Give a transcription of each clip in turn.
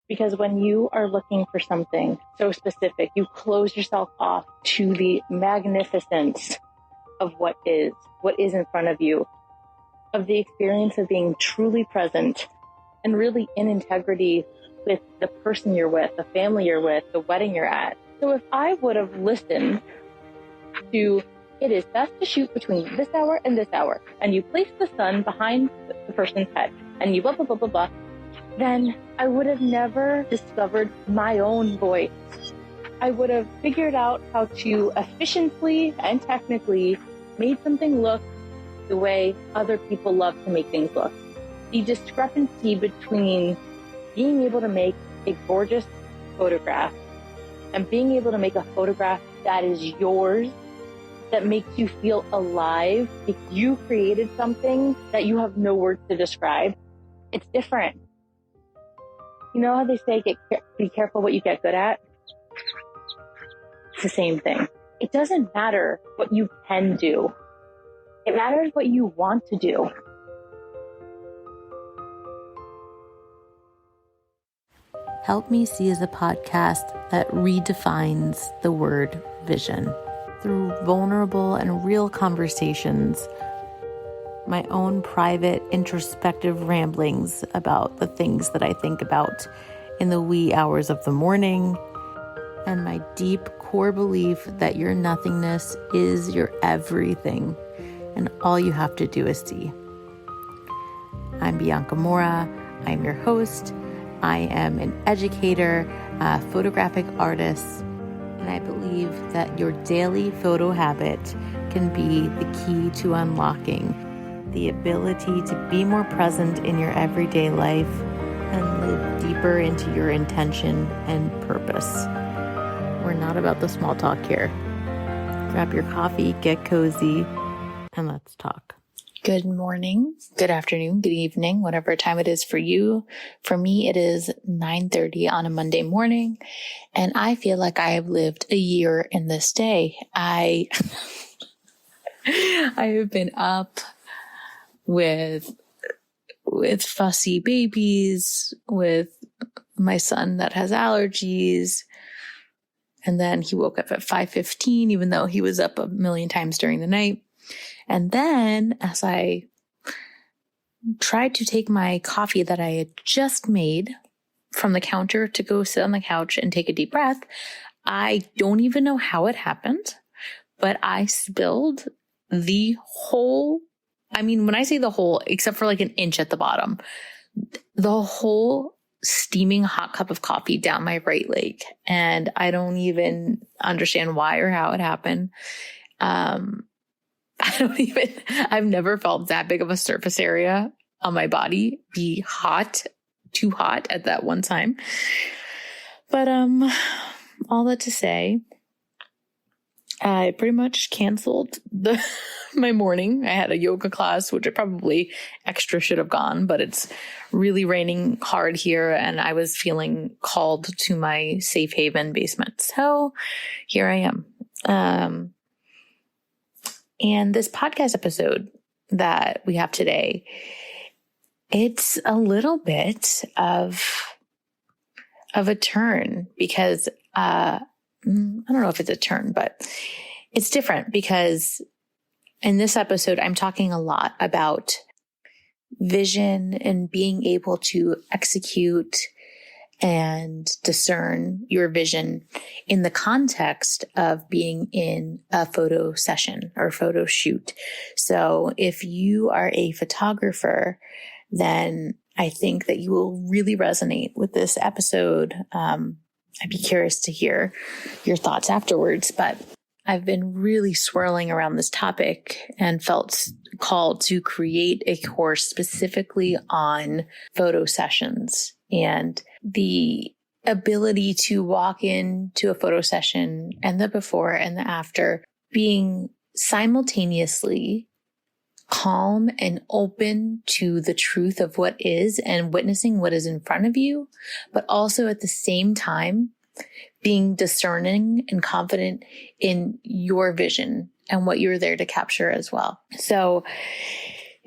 Because when you are looking for something so specific, you close yourself off to the magnificence of what is in front of you, of the experience of being truly present and really in integrity with the person you're with, the family you're with, the wedding you're at. So if I would have listened to, it is best to shoot between this hour and this hour, and you place the sun behind the person's head, and you blah, blah, blah, blah, blah, then I would have never discovered my own voice. I would have figured out how to efficiently and technically make something look the way other people love to make things look. The discrepancy between being able to make a gorgeous photograph and being able to make a photograph that is yours, that makes you feel alive. If you created something that you have no words to describe, it's different. You know how they say, be careful what you get good at? It's the same thing. It doesn't matter what you can do. It matters what you want to do. Help Me See is a podcast that redefines the word vision through vulnerable and real conversations, my own private introspective ramblings about the things that I think about in the wee hours of the morning, and my deep core belief that your nothingness is your everything, and all you have to do is see. I'm Bianca Mora. I'm your host. I am an educator, a photographic artist, and I believe that your daily photo habit can be the key to unlocking the ability to be more present in your everyday life and live deeper into your intention and purpose. We're not about the small talk here. Grab your coffee, get cozy, and let's talk. Good morning, good afternoon, good evening, whatever time it is for you. For me, it is 9:30 on a Monday morning, and I feel like I have lived a year in this day. I have been up with fussy babies, with my son that has allergies, and then he woke up at 5:15, even though he was up a million times during the night. And then as I tried to take my coffee that I had just made from the counter to go sit on the couch and take a deep breath, I don't even know how it happened, but I spilled the whole, when I say the whole, except for like an inch at the bottom, the whole steaming hot cup of coffee down my right leg. And I don't even understand why or how it happened. I've never felt that big of a surface area on my body be too hot at that one time. But, all that to say, I pretty much canceled my morning. I had a yoga class, which I probably extra should have gone, but it's really raining hard here and I was feeling called to my safe haven basement. So here I am. And this podcast episode that we have today, it's a little bit of a turn because, I don't know if it's a turn, but it's different because in this episode, I'm talking a lot about vision and being able to execute and discern your vision in the context of being in a photo session or photo shoot. So if you are a photographer, then I think that you will really resonate with this episode. I'd be curious to hear your thoughts afterwards, but I've been really swirling around this topic and felt called to create a course specifically on photo sessions and the ability to walk into a photo session and the before and the after being simultaneously calm and open to the truth of what is and witnessing what is in front of you, but also at the same time being discerning and confident in your vision and what you're there to capture as well. So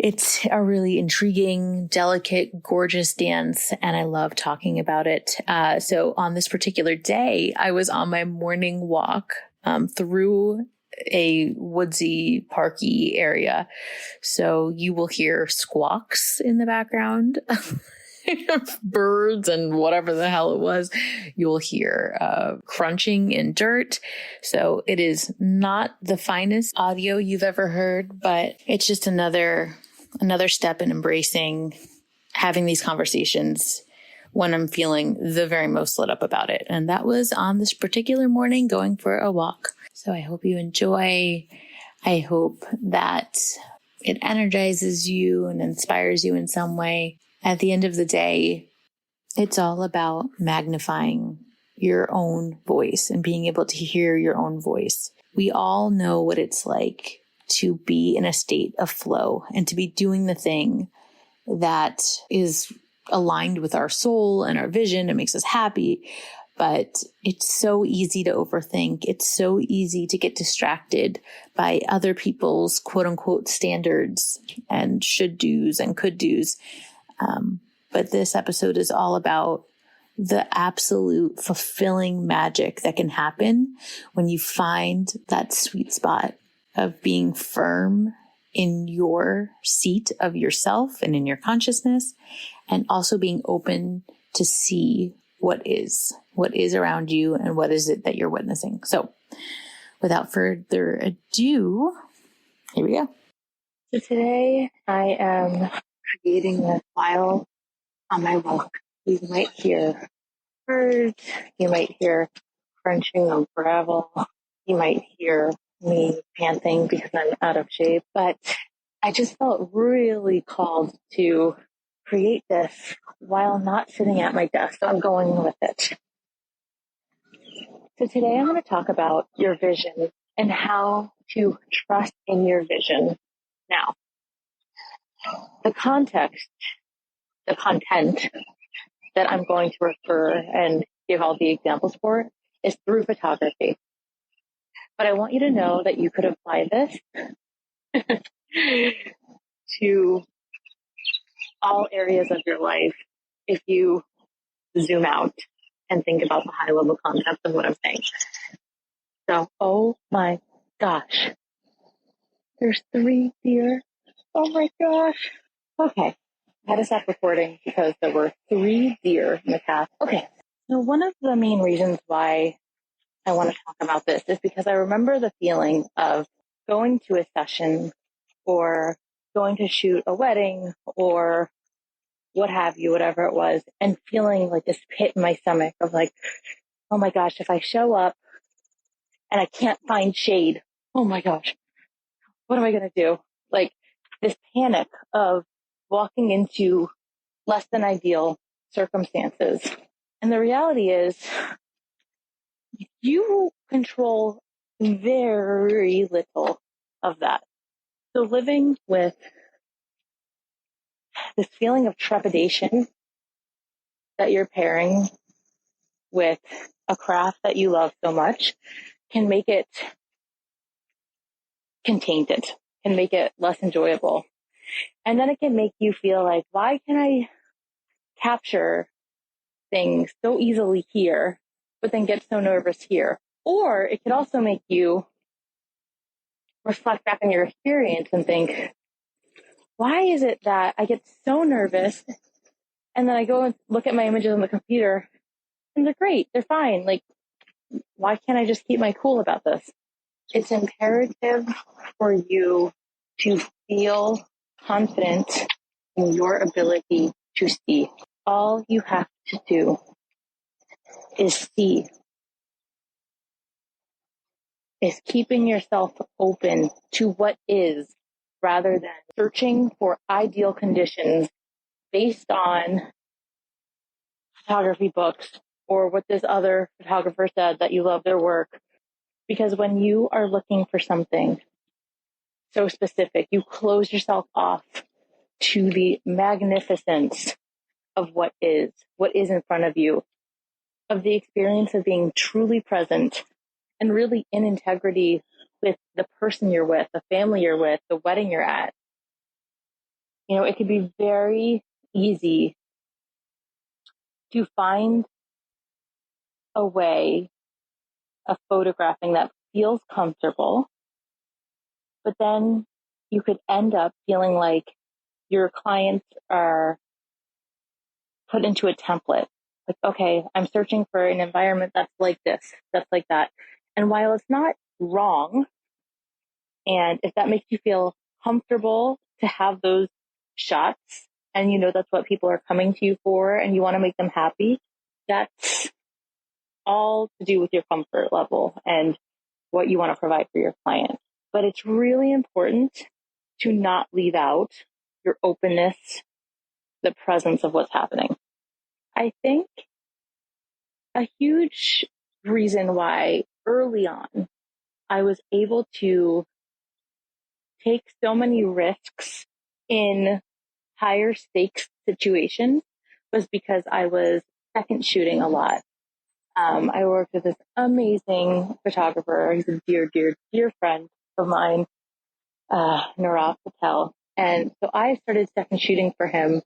It's a really intriguing, delicate, gorgeous dance, and I love talking about it. So on this particular day, I was on my morning walk through a woodsy, parky area. So you will hear squawks in the background. Birds and whatever the hell it was. You'll hear crunching in dirt. So it is not the finest audio you've ever heard, but it's just another step in embracing having these conversations when I'm feeling the very most lit up about it. And that was on this particular morning going for a walk. So I hope you enjoy. I hope that it energizes you and inspires you in some way. At the end of the day, it's all about magnifying your own voice and being able to hear your own voice. We all know what it's like to be in a state of flow and to be doing the thing that is aligned with our soul and our vision. It makes us happy. But it's so easy to overthink. It's so easy to get distracted by other people's quote unquote standards and should do's and could do's. But this episode is all about the absolute fulfilling magic that can happen when you find that sweet spot of being firm in your seat of yourself and in your consciousness, and also being open to see what is around you and what is it that you're witnessing. So without further ado, here we go. So today I am creating this while on my walk. You might hear birds, you might hear crunching of gravel, you might hear me panting because I'm out of shape, but I just felt really called to create this while not sitting at my desk. So I'm going with it. So today I'm going to talk about your vision and how to trust in your vision. Now, the context, the content that I'm going to refer and give all the examples for is through photography. But I want you to know that you could apply this to all areas of your life if you zoom out and think about the high level concept of what I'm saying. So, oh my gosh, there's 3 deer. Oh my gosh. Okay, I had to stop recording because there were 3 deer in the path. Okay, so one of the main reasons why I want to talk about this is because I remember the feeling of going to a session or going to shoot a wedding or what have you, whatever it was, and feeling like this pit in my stomach of like, oh my gosh, if I show up and I can't find shade, oh my gosh, what am I going to do? Like this panic of walking into less than ideal circumstances. And the reality is you control very little of that. So living with this feeling of trepidation that you're pairing with a craft that you love so much can make it contained, can make it less enjoyable. And then it can make you feel like, why can I capture things so easily here, but then get so nervous here? Or it could also make you reflect back on your experience and think, why is it that I get so nervous and then I go and look at my images on the computer and they're great, they're fine. Like, why can't I just keep my cool about this? It's imperative for you to feel confident in your ability to see. All you have to do is see, is keeping yourself open to what is rather than searching for ideal conditions based on photography books or what this other photographer said that you love their work. Because when you are looking for something so specific, you close yourself off to the magnificence of what is in front of you, of the experience of being truly present and really in integrity with the person you're with, the family you're with, the wedding you're at. It could be very easy to find a way of photographing that feels comfortable, but then you could end up feeling like your clients are put into a template. Like, okay, I'm searching for an environment that's like this, that's like that. And while it's not wrong, and if that makes you feel comfortable to have those shots, and that's what people are coming to you for, and you want to make them happy, that's all to do with your comfort level and what you want to provide for your client. But it's really important to not leave out your openness, the presence of what's happening. I think a huge reason why early on I was able to take so many risks in higher stakes situations was because I was second shooting a lot. I worked with this amazing photographer. He's a dear, dear, dear friend of mine, Narav Patel. And so I started second shooting for him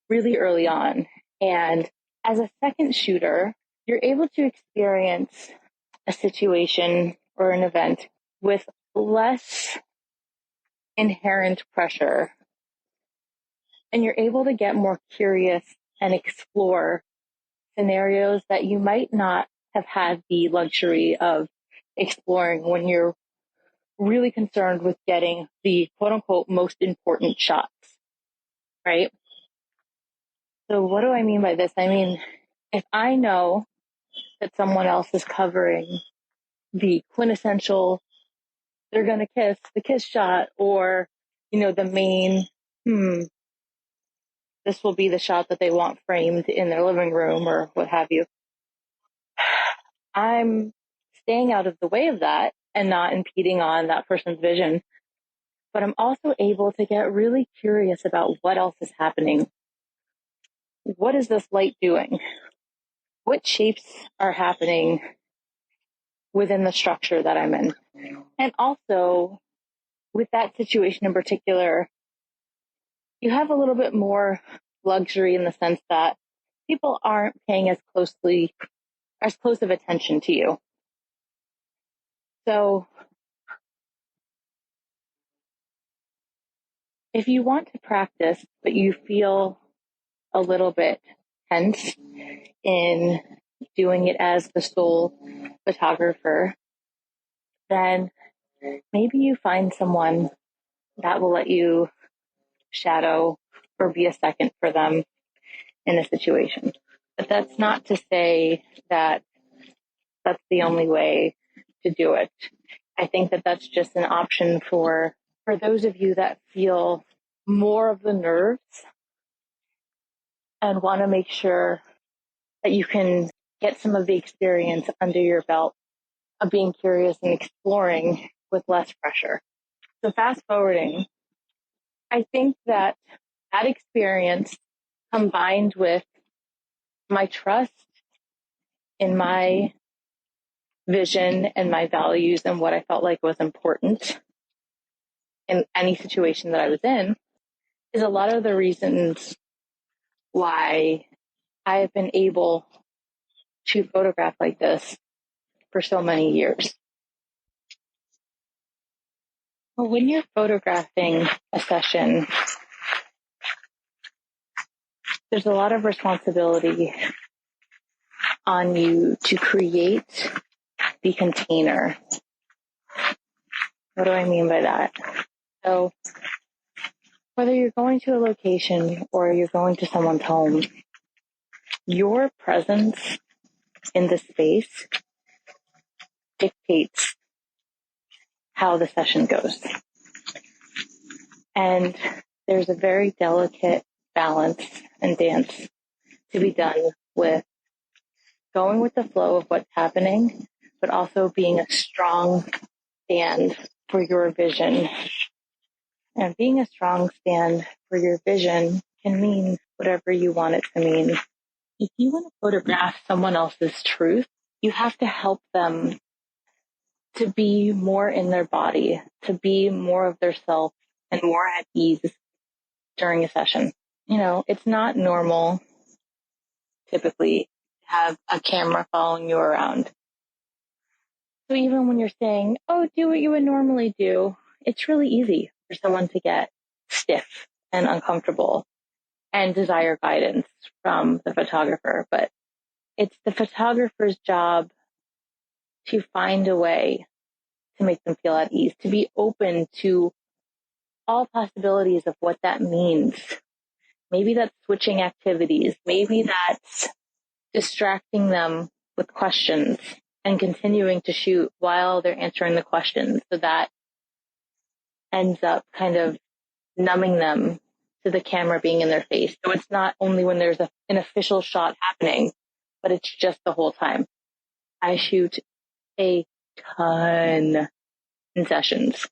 really early on. And as a second shooter, you're able to experience a situation or an event with less inherent pressure. And you're able to get more curious and explore scenarios that you might not have had the luxury of exploring when you're really concerned with getting the quote unquote most important shots, right? So what do I mean by this? I mean, if I know that someone else is covering the quintessential, they're going to kiss, the kiss shot, or, the main, this will be the shot that they want framed in their living room or what have you. I'm staying out of the way of that and not impeding on that person's vision. But I'm also able to get really curious about what else is happening. What is this light doing? What shapes are happening within the structure that I'm in? And also, with that situation in particular, you have a little bit more luxury in the sense that people aren't paying as close of attention to you. So if you want to practice, but you feel a little bit tense in doing it as the sole photographer, then maybe you find someone that will let you shadow or be a second for them in a situation. But that's not to say that that's the only way to do it. I think that that's just an option for those of you that feel more of the nerves and want to make sure that you can get some of the experience under your belt of being curious and exploring with less pressure. So fast forwarding, I think that experience combined with my trust in my vision and my values and what I felt like was important in any situation that I was in is a lot of the reasons why I have been able to photograph like this for so many years. Well, when you're photographing a session, there's a lot of responsibility on you to create the container. What do I mean by that? So whether you're going to a location or you're going to someone's home, your presence in the space dictates how the session goes. And there's a very delicate balance and dance to be done with going with the flow of what's happening, but also being a strong stand for your vision. And being a strong stand for your vision can mean whatever you want it to mean. If you want to photograph someone else's truth, you have to help them to be more in their body, to be more of their self and more at ease, during a session. It's not normal typically to have a camera following you around. So even when you're saying, oh, do what you would normally do, it's really easy for someone to get stiff and uncomfortable and desire guidance from the photographer. But it's the photographer's job to find a way to make them feel at ease, to be open to all possibilities of what that means. Maybe that's switching activities. Maybe that's distracting them with questions and continuing to shoot while they're answering the questions. So that ends up kind of numbing them to the camera being in their face. So it's not only when there's an official shot happening, but it's just the whole time. I shoot a ton in sessions.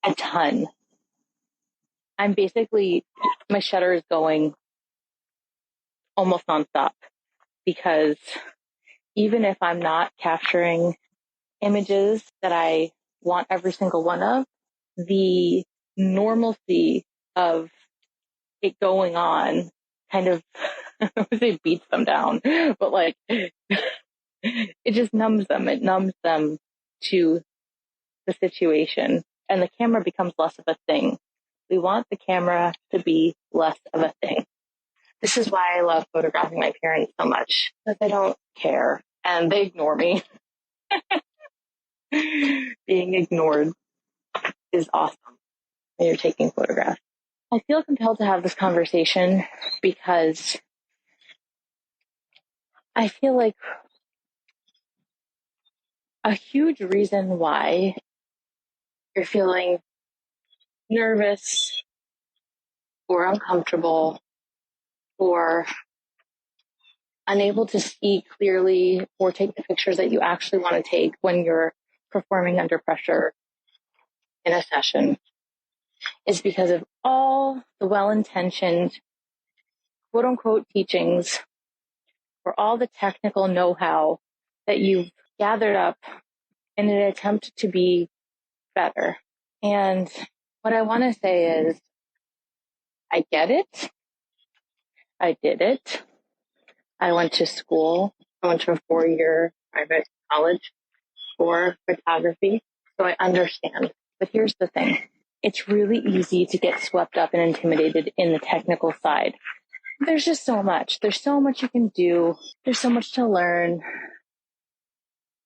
A ton. I'm basically, my shutter is going almost nonstop because even if I'm not capturing images that I want every single one of, the normalcy of it going on kind of, I would say beats them down, but like, it just numbs them. It numbs them to the situation, and the camera becomes less of a thing. We want the camera to be less of a thing. This is why I love photographing my parents so much, that they don't care and they ignore me. Being ignored is awesome when you're taking photographs. I feel compelled to have this conversation because I feel like a huge reason why you're feeling nervous or uncomfortable or unable to see clearly or take the pictures that you actually want to take when you're performing under pressure in a session is because of all the well-intentioned quote unquote teachings or all the technical know-how that you've gathered up in an attempt to be better. And what I want to say is, I get it. I did it. I went to school. I went to a 4-year private college for photography. So I understand. But here's the thing. It's really easy to get swept up and intimidated in the technical side. There's just so much. There's so much you can do. There's so much to learn.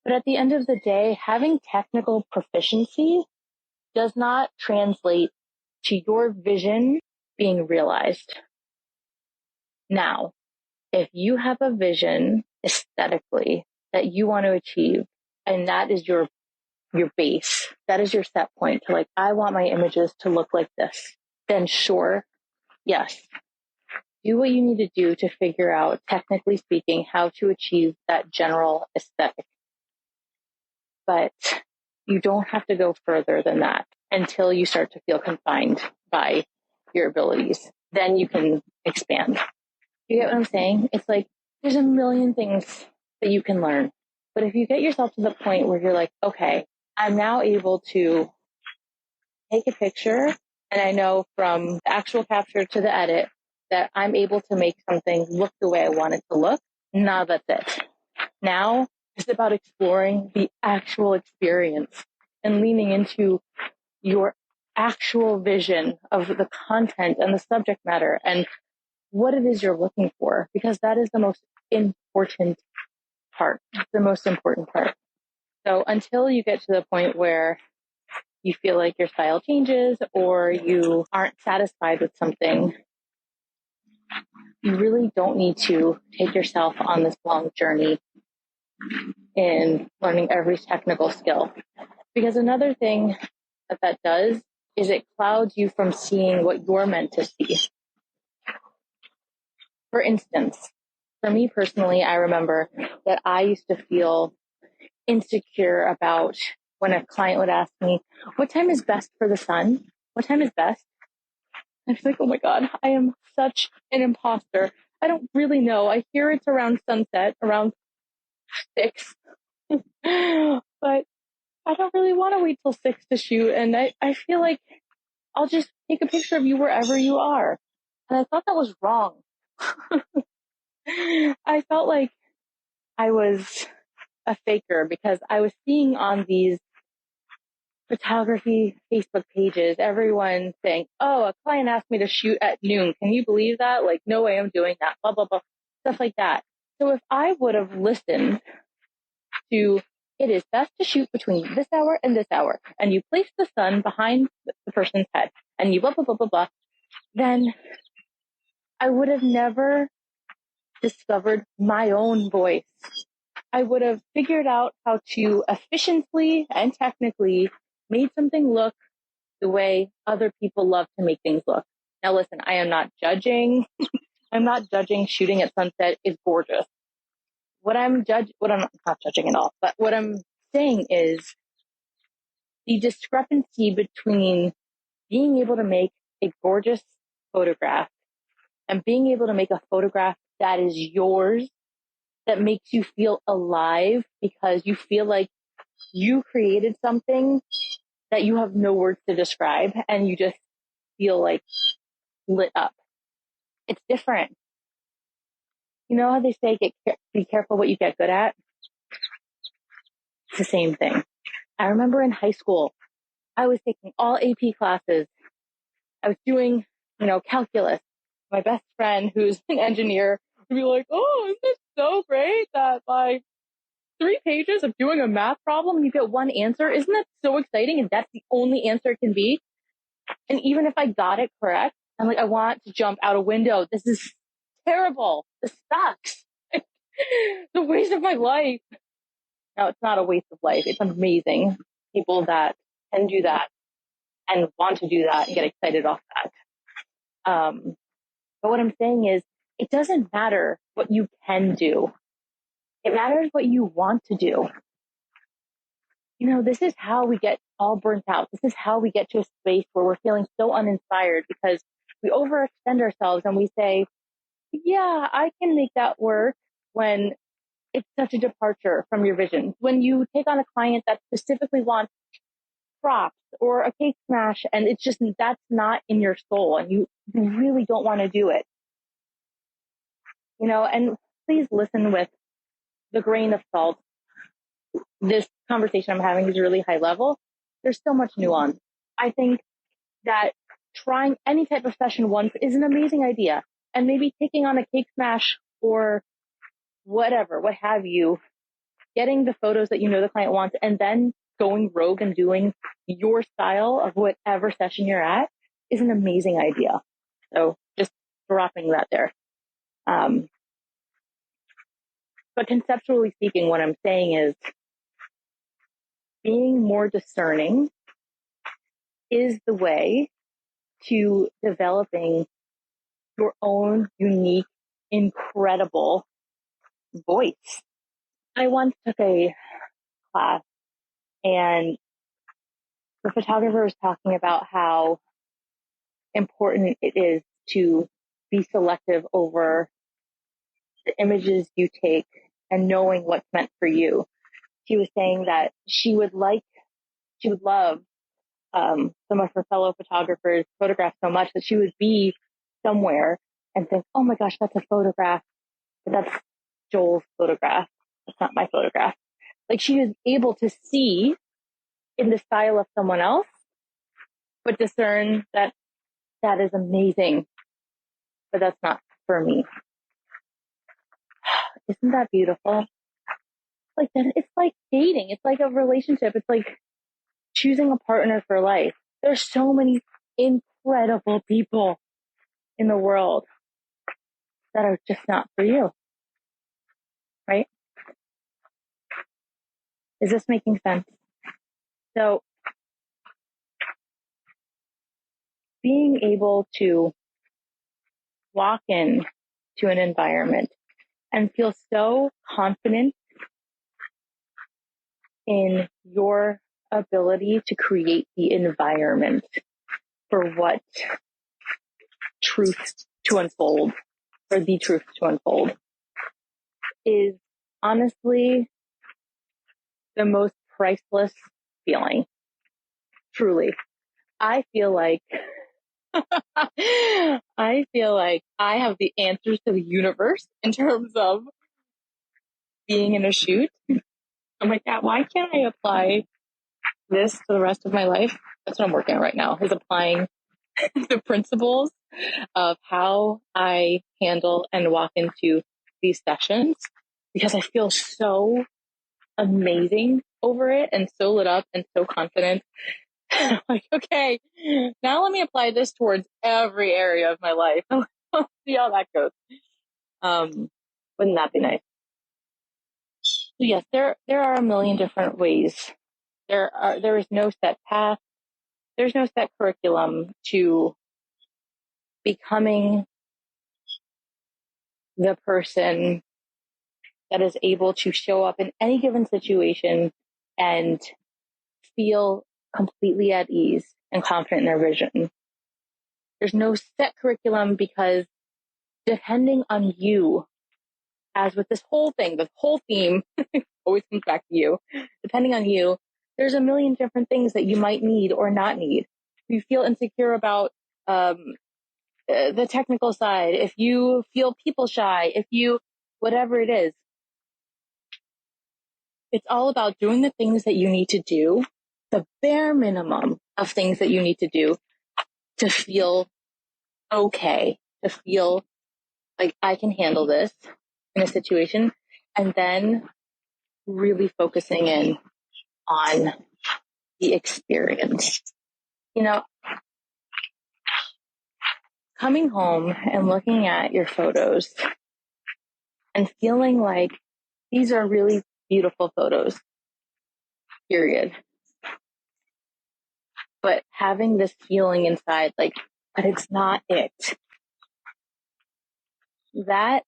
But at the end of the day, having technical proficiency does not translate to your vision being realized. Now, if you have a vision aesthetically that you want to achieve, and that is your base, that is your set point to like, I want my images to look like this, then sure, yes, do what you need to do to figure out, technically speaking, how to achieve that general aesthetic. But you don't have to go further than that until you start to feel confined by your abilities. Then you can expand. You get what I'm saying? It's like there's a million things that you can learn. But if you get yourself to the point where you're like, okay, I'm now able to take a picture, and I know from the actual capture to the edit that I'm able to make something look the way I want it to look. Now that's it. Now it's about exploring the actual experience and leaning into your actual vision of the content and the subject matter and what it is you're looking for, because that is the most important part, the most important part. So until you get to the point where you feel like your style changes or you aren't satisfied with something, you really don't need to take yourself on this long journey in learning every technical skill. Because another thing that does is it clouds you from seeing what you're meant to see. For instance, for me personally, I remember that I used to feel insecure about when a client would ask me, what time is best for the sun? What time is best? I was like, oh my God, I am such an imposter. I don't really know. I hear it's around sunset, around 6. But I don't really want to wait till 6 to shoot. And I feel like I'll just take a picture of you wherever you are. And I thought that was wrong. I felt like I was a faker because I was seeing on these photography Facebook pages, everyone saying, oh, a client asked me to shoot at noon. Can you believe that? Like, no way I'm doing that, blah, blah, blah, stuff like that. So if I would have listened to, it is best to shoot between this hour and this hour, and you place the sun behind the person's head, and you blah, blah, blah, blah, blah, then I would have never discovered my own voice. I would have figured out how to efficiently and technically make something look the way other people love to make things look. Now, listen, I am not judging. I'm not judging shooting at sunset is gorgeous. What I'm not judging at all, but what I'm saying is the discrepancy between being able to make a gorgeous photograph and being able to make a photograph that is yours, that makes you feel alive because you feel like you created something that you have no words to describe and you just feel like lit up. It's different. You know how they say, be careful what you get good at? It's the same thing. I remember in high school, I was taking all AP classes. I was doing, calculus. My best friend, who's an engineer, would be like, oh, isn't it so great that by 3 pages of doing a math problem, you get one answer? Isn't that so exciting? And that's the only answer it can be. And even if I got it correct, I'm like, I want to jump out a window. This is terrible. This sucks. It's a waste of my life. No, it's not a waste of life. It's amazing. People that can do that and want to do that and get excited off that. But what I'm saying is, it doesn't matter what you can do. It matters what you want to do. This is how we get all burnt out. This is how we get to a space where we're feeling so uninspired because we overextend ourselves and we say, yeah, I can make that work, when it's such a departure from your vision. When you take on a client that specifically wants props or a cake smash and it's just, that's not in your soul and you really don't want to do it. And please listen with the grain of salt. This conversation I'm having is really high level. There's so much nuance. I think that trying any type of session once is an amazing idea. And maybe taking on a cake smash or whatever, what have you, getting the photos that the client wants, and then going rogue and doing your style of whatever session you're at is an amazing idea. So just dropping that there. But conceptually speaking, what I'm saying is being more discerning is the way to developing your own unique, incredible voice. I once took a class and the photographer was talking about how important it is to be selective over the images you take and knowing what's meant for you. She was saying that she would love some of her fellow photographers photograph so much that she would be somewhere and think, oh my gosh, that's a photograph, but that's Joel's photograph. That's not my photograph. Like, she was able to see in the style of someone else, but discern that that is amazing, but that's not for me. Isn't that beautiful? Like that, it's like dating. It's like a relationship. It's like choosing a partner for life. There's so many incredible people in the world that are just not for you, right? Is this making sense? So being able to walk in to an environment and feel so confident in your ability to create the environment for what truth to unfold, or the truth to unfold, is honestly the most priceless feeling. Truly. I feel like I feel like I have the answers to the universe in terms of being in a shoot. I'm like, yeah, why can't I apply this to the rest of my life? That's what I'm working on right now, is applying the principles of how I handle and walk into these sessions, because I feel so amazing over it and so lit up and so confident. Like, okay, now let me apply this towards every area of my life. See how that goes. Wouldn't that be nice? So yes, there are a million different ways. There is no set path. There's no set curriculum to becoming the person that is able to show up in any given situation and feel completely at ease and confident in their vision. There's no set curriculum, because depending on you, as with this whole thing, the whole theme always comes back to you. Depending on you, there's a million different things that you might need or not need. If you feel insecure about the technical side, if you feel people shy, if you, whatever it is, it's all about doing the things that you need to do, the bare minimum of things that you need to do to feel okay, to feel like I can handle this in a situation, and then really focusing in on the experience. You know, coming home and looking at your photos and feeling like these are really beautiful photos, period. But having this feeling inside, like, but it's not it. That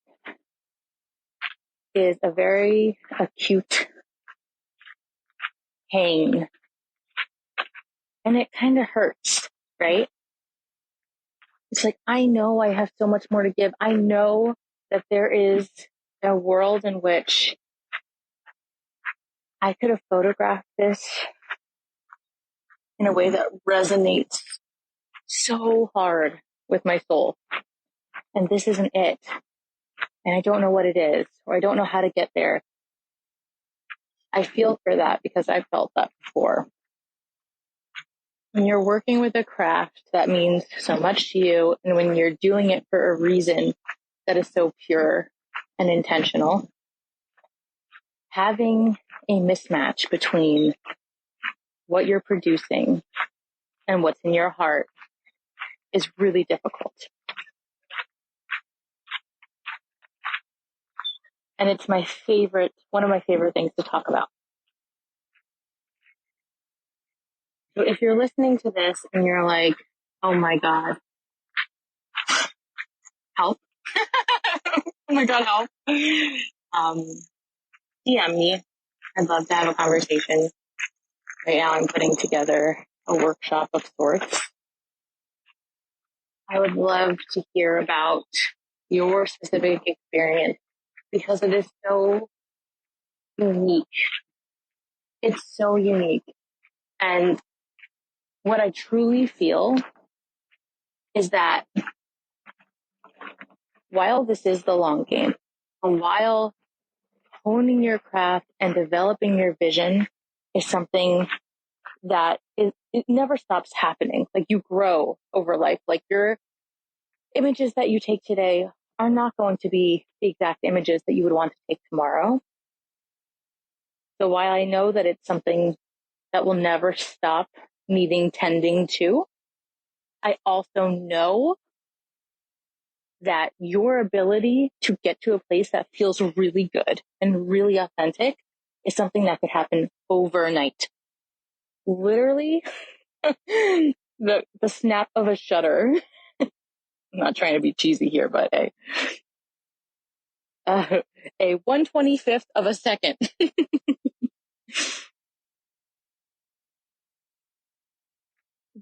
is a very acute pain. And it kind of hurts, right? It's like, I know I have so much more to give. I know that there is a world in which I could have photographed this in a way that resonates so hard with my soul. And this isn't it. And I don't know what it is, or I don't know how to get there. I feel for that, because I've felt that before. When you're working with a craft that means so much to you, and when you're doing it for a reason that is so pure and intentional, having a mismatch between what you're producing and what's in your heart is really difficult. And it's one of my favorite things to talk about. So if you're listening to this and you're like, oh my God, help. Oh my God, help. DM me. I'd love to have a conversation. Right now I'm putting together a workshop of sorts. I would love to hear about your specific experience, because it is so unique. It's so unique. And what I truly feel is that while this is the long game, and while honing your craft and developing your vision is something that it never stops happening. Like, you grow over life. Like, your images that you take today are not going to be the exact images that you would want to take tomorrow. So while I know that it's something that will never stop needing tending to, I also know that your ability to get to a place that feels really good and really authentic is something that could happen overnight. Literally, the snap of a shutter. I'm not trying to be cheesy here, but a 1/25th of a second.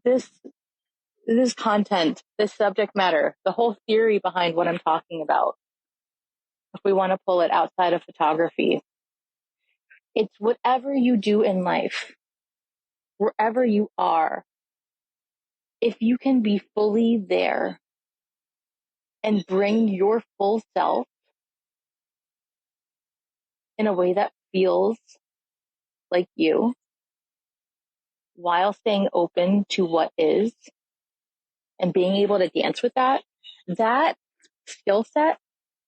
This content, this subject matter, the whole theory behind what I'm talking about, if we want to pull it outside of photography, it's whatever you do in life, wherever you are, if you can be fully there and bring your full self in a way that feels like you, while staying open to what is and being able to dance with that, that skill set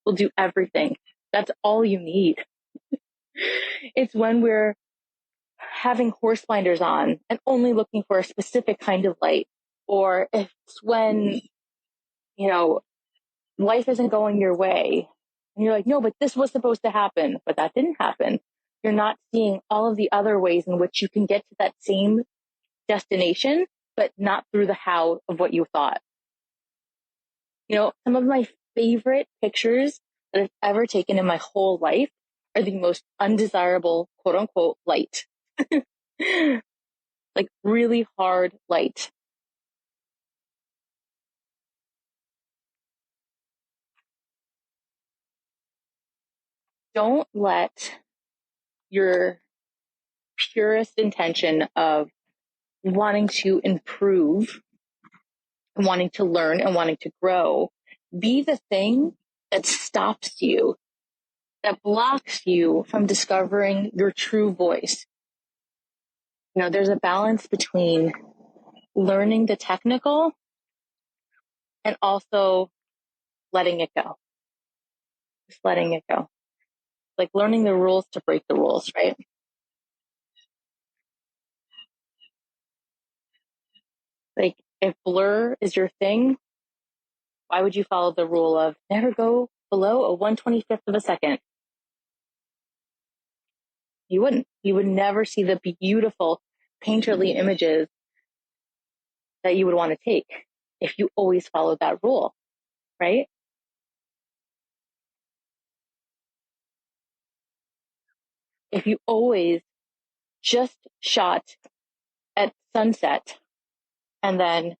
will do everything. That's all you need. It's when we're having horse blinders on and only looking for a specific kind of light, or it's when, you know, life isn't going your way and you're like, no, but this was supposed to happen, but that didn't happen. You're not seeing all of the other ways in which you can get to that same destination, but not through the how of what you thought. You know, some of my favorite pictures that I've ever taken in my whole life are the most undesirable, quote unquote, light. Like really hard light. Don't let your purest intention of wanting to improve, wanting to learn, and wanting to grow be the thing that stops you, that blocks you from discovering your true voice. You know, there's a balance between learning the technical and also letting it go. Just letting it go. Like learning the rules to break the rules, right? Like if blur is your thing, why would you follow the rule of never go below a 1/25th of a second? You wouldn't. You would never see the beautiful painterly images that you would want to take if you always followed that rule, right? If you always just shot at sunset and then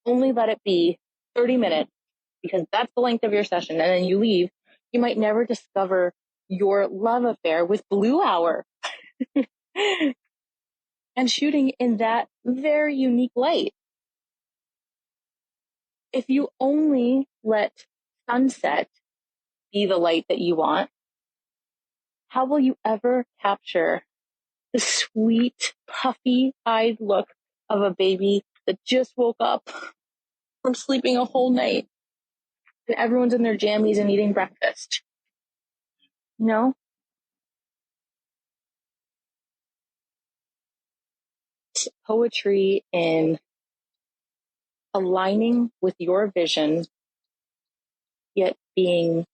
only let it be 30 minutes because that's the length of your session and then you leave, you might never discover your love affair with blue hour and shooting in that very unique light. If you only let sunset be the light that you want, how will you ever capture the sweet, puffy-eyed look of a baby that just woke up from sleeping a whole night and everyone's in their jammies and eating breakfast? You know? It's poetry in aligning with your vision, yet being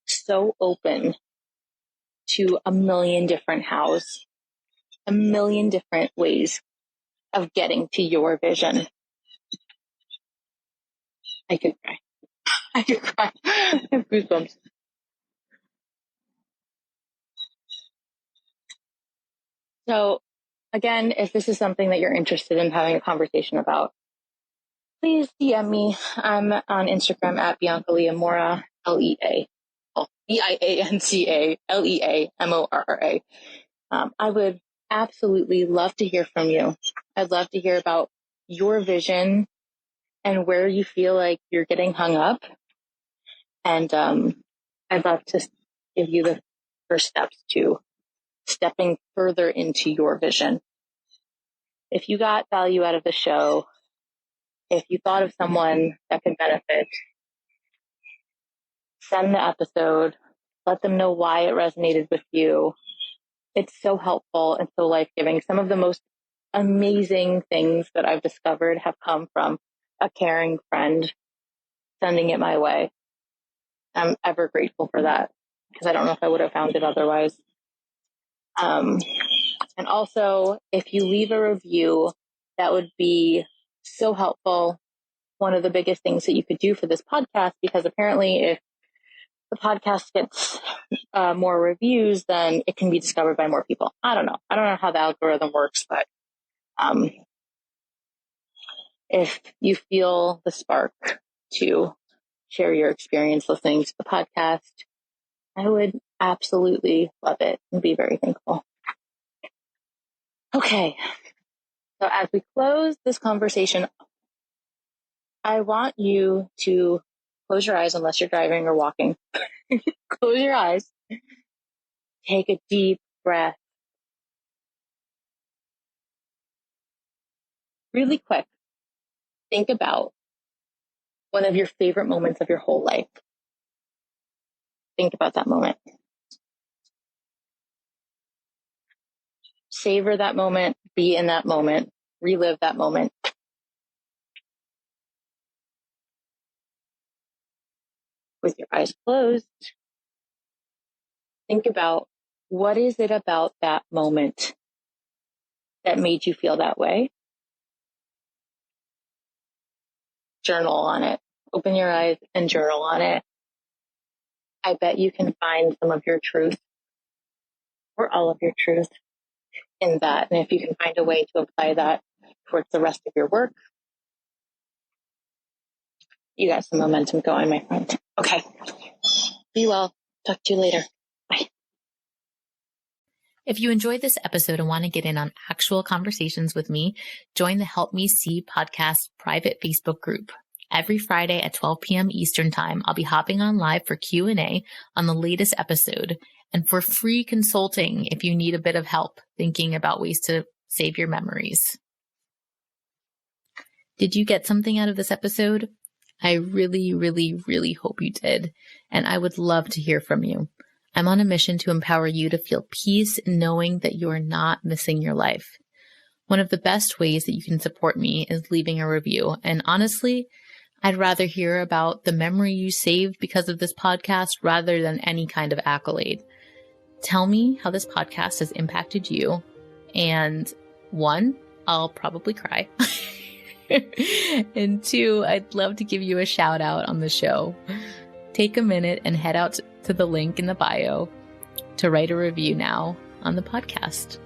so open to a million different hows, a million different ways of getting to your vision. I could cry. I could cry. I have goosebumps. So again, if this is something that you're interested in having a conversation about, please DM me. I'm on Instagram at Bianca Leamora, Lea. Well, BIANCA LEAMORRA. I would absolutely love to hear from you. I'd love to hear about your vision and where you feel like you're getting hung up. And I'd love to give you the first steps to stepping further into your vision. If you got value out of the show, if you thought of someone that could benefit, send the episode, let them know why it resonated with you. It's so helpful and so life-giving. Some of the most amazing things that I've discovered have come from a caring friend sending it my way. I'm ever grateful for that because I don't know if I would have found it otherwise. And also, if you leave a review, that would be so helpful. One of the biggest things that you could do for this podcast, because apparently if the podcast gets more reviews, then it can be discovered by more people. I don't know. I don't know how the algorithm works, but if you feel the spark to share your experience listening to the podcast, I would absolutely love it and be very thankful. Okay. So as we close this conversation I want you to close your eyes unless you're driving or walking. Close your eyes. Take a deep breath. Really quick. Think about one of your favorite moments of your whole life. Think about that moment. Savor that moment. Be in that moment. Relive that moment. With your eyes closed, think about what is it about that moment that made you feel that way? Journal on it. Open your eyes and journal on it. I bet you can find some of your truth or all of your truth in that. And if you can find a way to apply that towards the rest of your work, you got some momentum going, my friend. Okay. Be well. Talk to you later. Bye. If you enjoyed this episode and want to get in on actual conversations with me, join the Help Me See podcast private Facebook group. Every Friday at 12 p.m. Eastern Time, I'll be hopping on live for Q&A on the latest episode and for free consulting if you need a bit of help thinking about ways to save your memories. Did you get something out of this episode? I really, really, really hope you did, and I would love to hear from you. I'm on a mission to empower you to feel peace knowing that you are not missing your life. One of the best ways that you can support me is leaving a review, and honestly, I'd rather hear about the memory you saved because of this podcast rather than any kind of accolade. Tell me how this podcast has impacted you, and 1, I'll probably cry. And 2, I'd love to give you a shout out on the show. Take a minute and head out to the link in the bio to write a review now on the podcast.